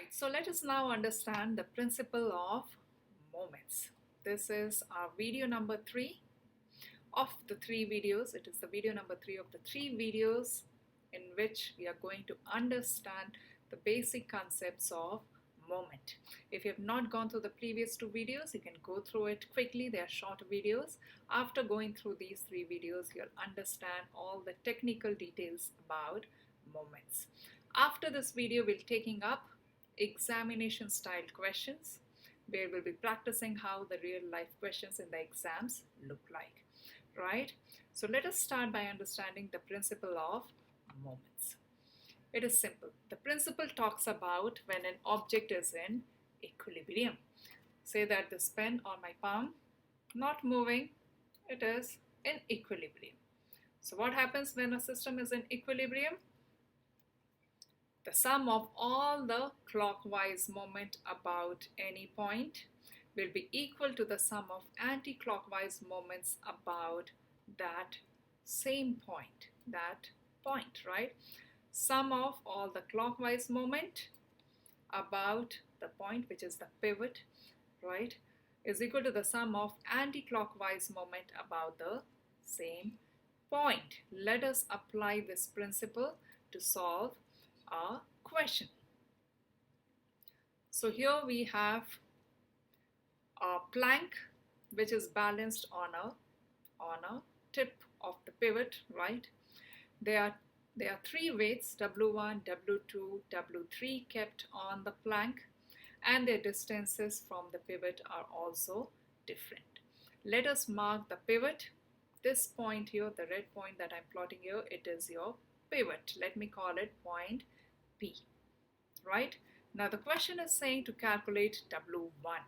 Right, so let us now understand the principle of moments. This is our video number 3 of the 3 videos. It is the video number 3 of the 3 videos in which we are going to understand the basic concepts of moment. If you have not gone through the previous 2 videos, you can go through it quickly. They are short videos. After going through these 3 videos, you'll understand all the technical details about moments. After this video, we'll taking up examination style questions where we'll be practicing how the real life questions in the exams look like, right? So let us start by understanding the principle of moments. It is simple. The principle talks about when an object is in equilibrium. Say that this pen on my palm, not moving, it is in equilibrium. So what happens when a system is in equilibrium? The sum of all the clockwise moment about any point will be equal to the sum of anti-clockwise moments about that same point, right? Sum of all the clockwise moment about the point, which is the pivot, right, is equal to the sum of anti-clockwise moment about the same point. Let us apply this principle to solve a question. So here we have a plank which is balanced on a tip of the pivot, right? There are 3 weights, W1, W2, W3 kept on the plank, and their distances from the pivot are also different. Let us mark the pivot. This point here, the red point that I'm plotting here, it is your pivot. Let me call it point P, right? Now the question is saying to calculate W1.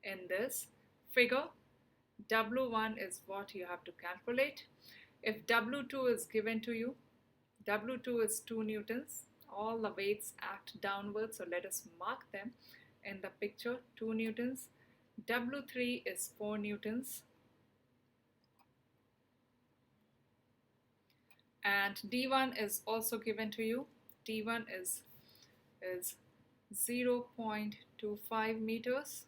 In this figure, W1 is what you have to calculate. If W2 is given to you, W2 is 2 newtons. All the weights act downwards, so let us mark them in the picture. 2 newtons. W3 is 4 newtons. And D1 is also given to you. D1 is 0.25 meters.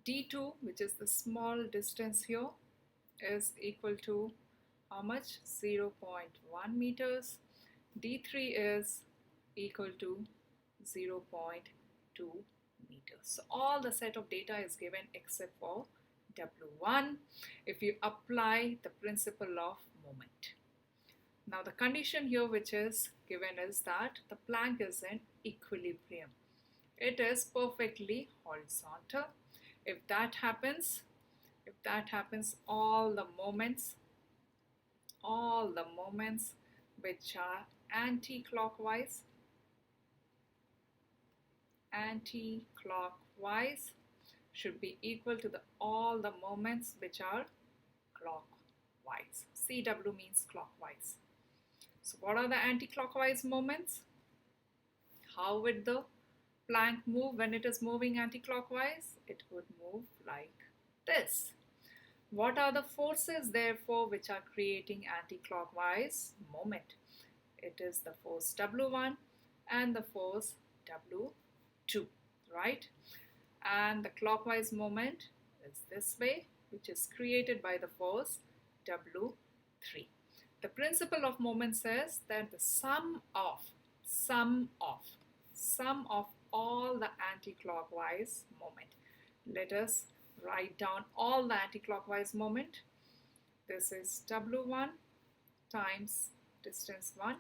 D2, which is the small distance here, is equal to how much? 0.1 meters. D3 is equal to 0.2 meters. So all the set of data is given except for W1 if you apply the principle of moment. Now the condition here which is given is that the plank is in equilibrium. It is perfectly horizontal. If that happens, all the moments which are anti-clockwise should be equal to all the moments which are clockwise. CW means clockwise. So what are the anti-clockwise moments? How would the plank move when it is moving anti-clockwise? It would move like this. What are the forces therefore which are creating anti-clockwise moment? It is the force W1 and the force W2, right? And the clockwise moment is this way, which is created by the force W3. The principle of moment says that the sum of all the anti-clockwise moment. Let us write down all the anti-clockwise moment. This is W1 times distance 1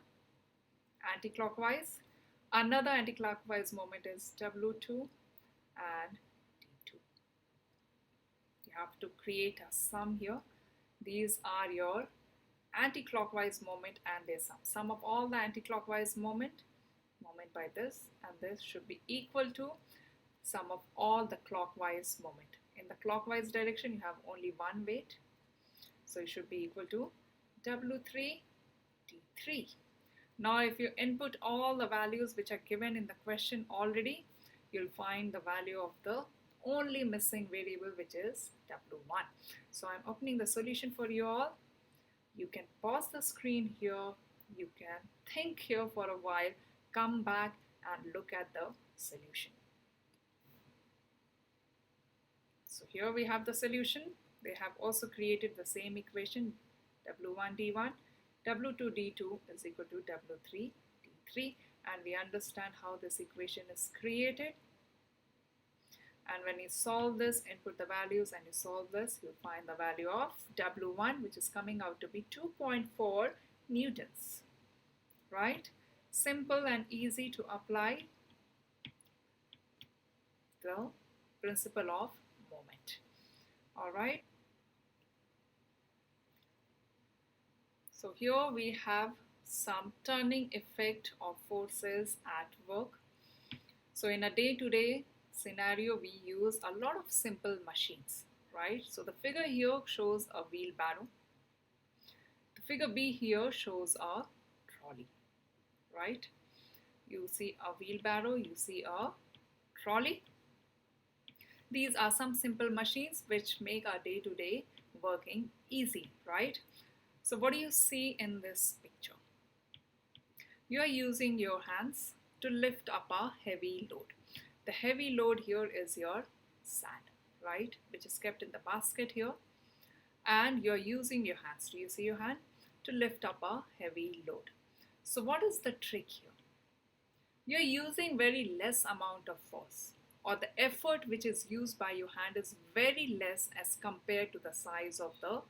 anti-clockwise. Another anti-clockwise moment is W2 and D2. You have to create a sum here. These are your anti-clockwise moment and their sum of all the anti-clockwise moment by this and this should be equal to sum of all the clockwise moment. In the clockwise direction you have only one weight, so it should be equal to W3 D3. Now if you input all the values which are given in the question already, you'll find the value of the only missing variable, which is W1. So I'm opening the solution for you all. You can pause the screen here, you can think here for a while, come back and look at the solution. So here we have the solution. They have also created the same equation, W1 D1, W2 D2 is equal to W3 D3, and we understand how this equation is created. And when you solve this, input the values and you solve this, you'll find the value of W1, which is coming out to be 2.4 newtons, right? Simple and easy to apply the principle of moment. All right. So here we have some turning effect of forces at work. So in a day-to-day scenario, we use a lot of simple machines, right? So the figure here shows a wheelbarrow. The figure B here shows a trolley, right? You see a wheelbarrow, you see a trolley. These are some simple machines which make our day-to-day working easy, right? So what do you see in this picture? You are using your hands to lift up a heavy load. The heavy load here is your sand, right? Which is kept in the basket here. And you're using your hands. Do you see your hand? To lift up a heavy load. So what is the trick here? You're using very less amount of force, or the effort which is used by your hand is very less as compared to the size of the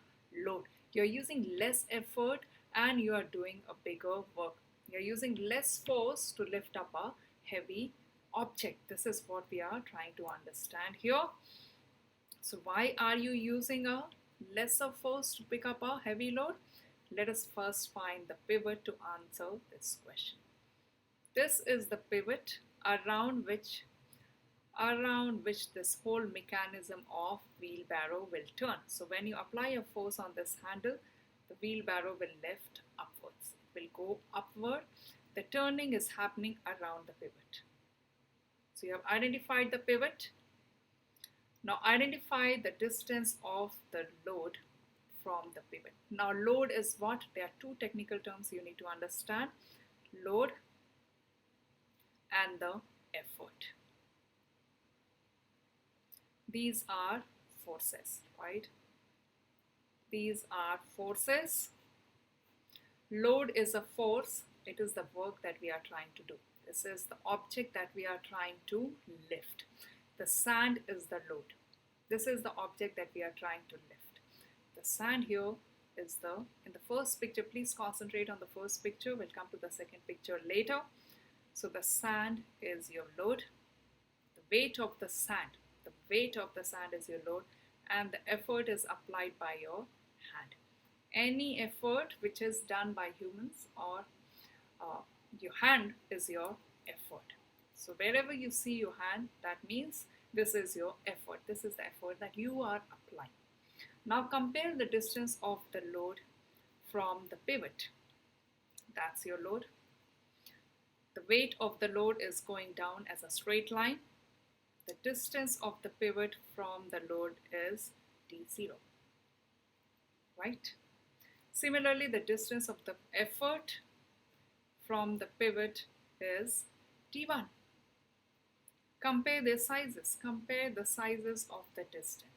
load. You're using less effort and you are doing a bigger work. You're using less force to lift up a heavy object. This is what we are trying to understand here. So why are you using a lesser force to pick up a heavy load? Let us first find the pivot to answer this question. This is the pivot around which this whole mechanism of wheelbarrow will turn. So when you apply a force on this handle, the wheelbarrow will lift upwards. It will go upward. The turning is happening around the pivot. So you have identified the pivot. Now identify the distance of the load from the pivot. Now load is what? There are two technical terms you need to understand. Load and the effort. These are forces, right? These are forces. Load is a force. It is the work that we are trying to do. This is the object that we are trying to lift. The sand is the load. This is the object that we are trying to lift. The sand here is in the first picture, please concentrate on the first picture. We'll come to the second picture later. So the sand is your load. The weight of the sand is your load, and the effort is applied by your hand. Any effort which is done by humans or your hand is your effort. So wherever you see your hand, that means this is your effort. This is the effort that you are applying. Now compare the distance of the load from the pivot. That's your load. The weight of the load is going down as a straight line. The distance of the pivot from the load is D0, right? Similarly, the distance of the effort from the pivot is D1. Compare their sizes. Compare the sizes of the distance.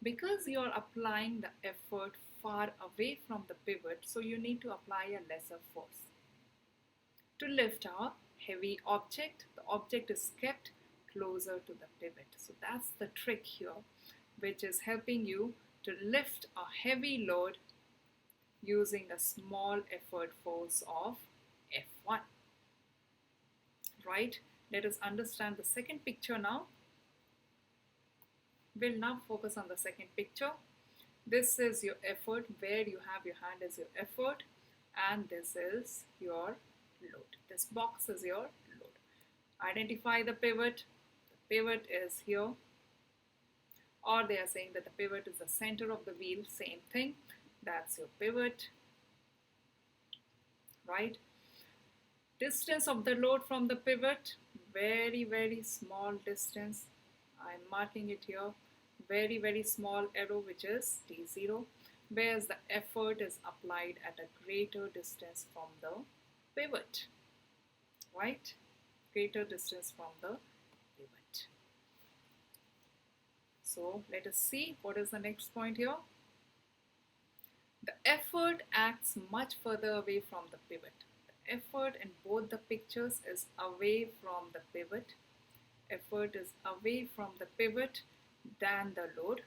Because you are applying the effort far away from the pivot, so you need to apply a lesser force. To lift a heavy object, the object is kept closer to the pivot. So that's the trick here, which is helping you to lift a heavy load using a small effort force of F1. Right? Let us understand the second picture now. We'll now focus on the second picture. This is your effort. Where you have your hand is your effort, and this is your load. This box is your load. Identify the pivot. The pivot is here, or they are saying that the pivot is the center of the wheel. Same thing. That's your pivot, right? Distance of the load from the pivot, very, very small distance. I'm marking it here. Very, very small arrow, which is D0, whereas the effort is applied at a greater distance from the pivot, right? greater distance from the pivot. So let us see what is the next point here. The effort acts much further away from the pivot. The effort in both the pictures is away from the pivot. Effort is away from the pivot than the load.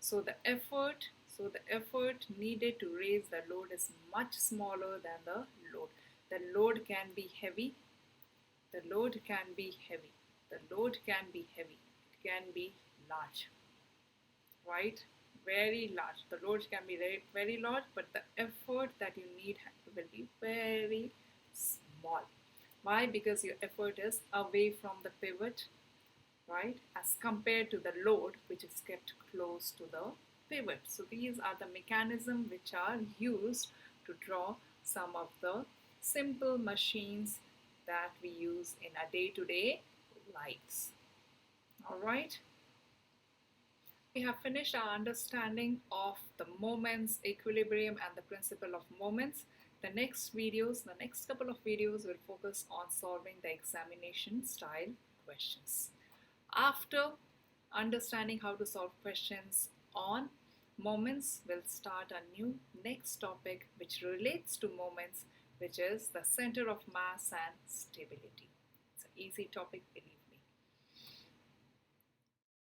So the effort needed to raise the load is much smaller than the load. The load can be heavy. The load can be heavy. The load can be heavy. It can be large. Right? Very large. The load can be very, very large, but the effort that you need will be very small. Why? Because your effort is away from the pivot, right, as compared to the load which is kept close to the pivot. So these are the mechanisms which are used to draw some of the simple machines that we use in our day-to-day lives. All right. We have finished our understanding of the moments, equilibrium, and the principle of moments. The next couple of videos will focus on solving the examination style questions. After understanding how to solve questions on moments, we'll start a new next topic which relates to moments, which is the center of mass and stability. It's an easy topic,